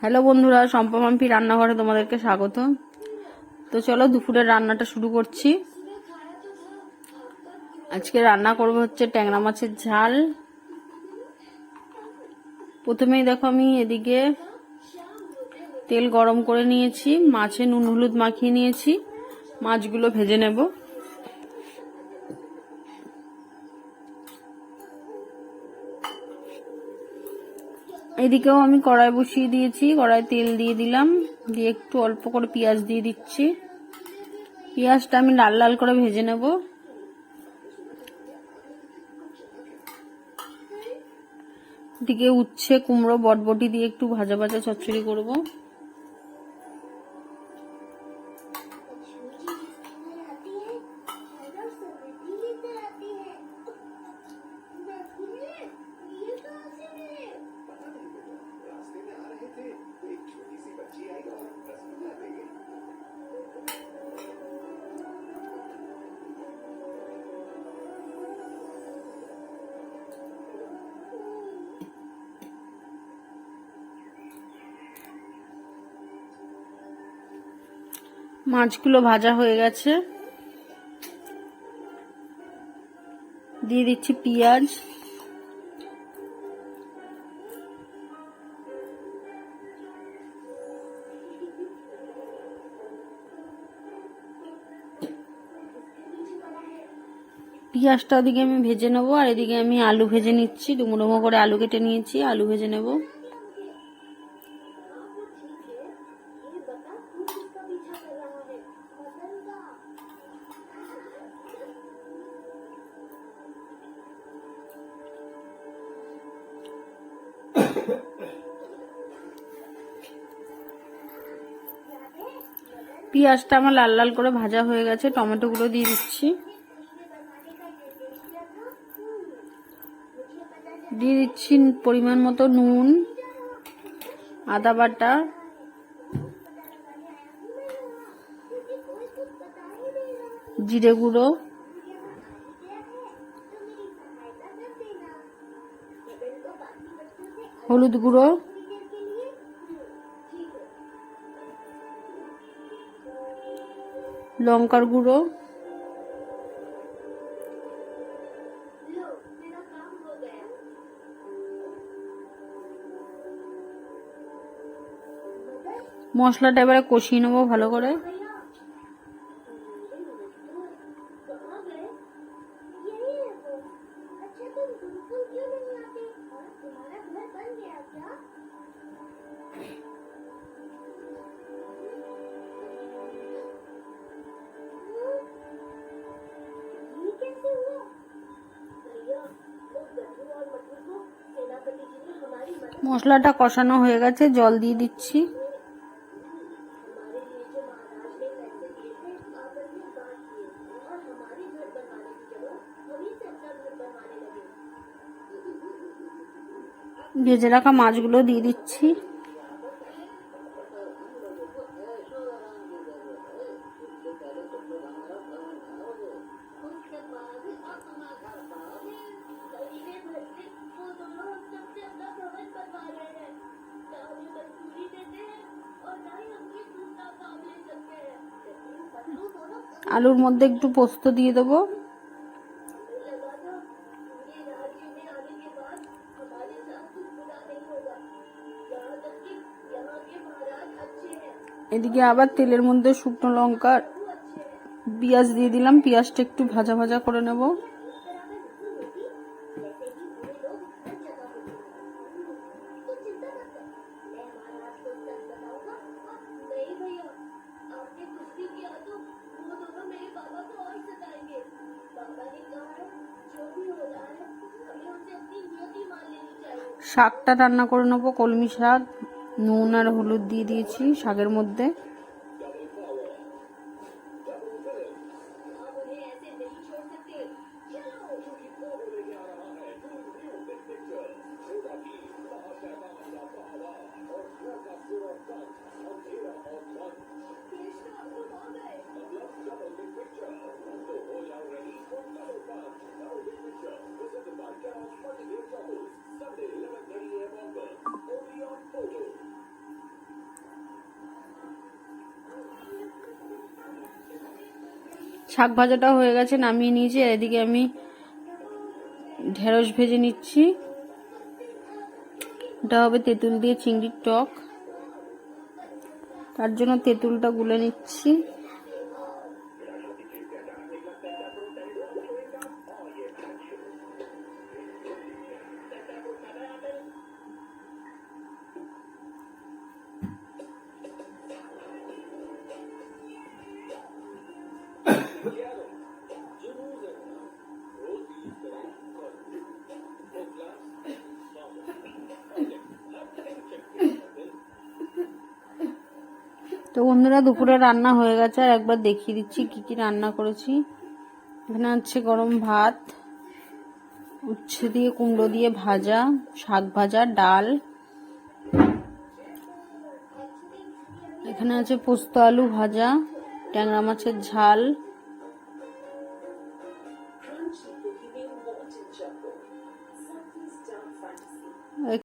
Hello বন্ধুরা, সম্পা মাম্পি রান্নাঘরে তোমাদেরকে স্বাগত। তো চলো দুপুরের রান্নাটা শুরু করছি। আজকে রান্না করব হচ্ছে ট্যাংরা মাছের ঝাল। প্রথমেই দেখো আমি এদিকে তেল গরম করে নিয়েছি, মাছে নুন হলুদ মাখিয়ে নিয়েছি, মাছগুলো ভেজে নেব। এদিকেও আমি কড়াই বসিয়ে দিয়েছি, কড়াই তেল দিয়ে দিলাম, দিয়ে একটু অল্প করে পেঁয়াজ দিয়ে দিচ্ছি। পেঁয়াজটা আমি লাল লাল করে ভেজে নেব। এদিকে উচ্ছে কুমড়ো বটবটি দিয়ে একটু ভাজা ভাজা চচ্চড়ি করব। মাছগুলো ভাজা হয়ে গেছে, দিয়ে দিচ্ছি পেঁয়াজ, পেঁয়াজটা ওদিকে আমি ভেজে নেবো, আর এদিকে আমি আলু ভেজে নিচ্ছি। ডুমো ডুমো করে আলু কেটে নিয়েছি, আলু ভেজে নেব। পেঁয়াজটা আমার লাল লাল করে ভাজা হয়ে গেছে, টমেটো গুলো দিয়ে দিচ্ছি। দিয়ে দিচ্ছি পরিমাণ মতো নুন, আদা বাটা, জিরে গুঁড়ো, হলুদ গুঁড়ো, লঙ্কার গুঁড়ো, মশলাটা এবারে কষিয়ে নেবো ভালো করে। মশলাটা কষানো হয়ে গেছে, জল দিয়ে দিচ্ছি। ভেজে রাখা মাছগুলো দিয়ে দিচ্ছি। আলুর মধ্যে একটু পোস্ত দিয়ে দেবো। এদিকে আবার তেলের মধ্যে শুকনো লঙ্কা পেঁয়াজ দিয়ে দিলাম, পেঁয়াজটা একটু ভাজা ভাজা করে নেব। শাকটা রান্না করে নেবো, কলমি শাক, নুন আর হলুদ দিয়ে দিয়েছি শাকের মধ্যে। শাক ভাজাটা হয়ে গেছে, নামিয়ে নিয়েছি। আর এদিকে আমি ঢেঁড়স ভেজে নিচ্ছি। এটা হবে তেঁতুল দিয়ে চিংড়ির টক, তার জন্য তেঁতুলটা গুলে নিচ্ছি। তো বন্ধুরা, দুপুরে রান্না হয়ে গেছে। আর একবার দেখিয়ে দিচ্ছি কি কি রান্না করেছি। এখানে আছে গরম ভাত, উচ্ছে দিয়ে কুমড়ো দিয়ে ভাজা, শাক ভাজা, ডাল। এখানে আছে পোস্ত আলু ভাজা, ট্যাংরা মাছের ঝাল,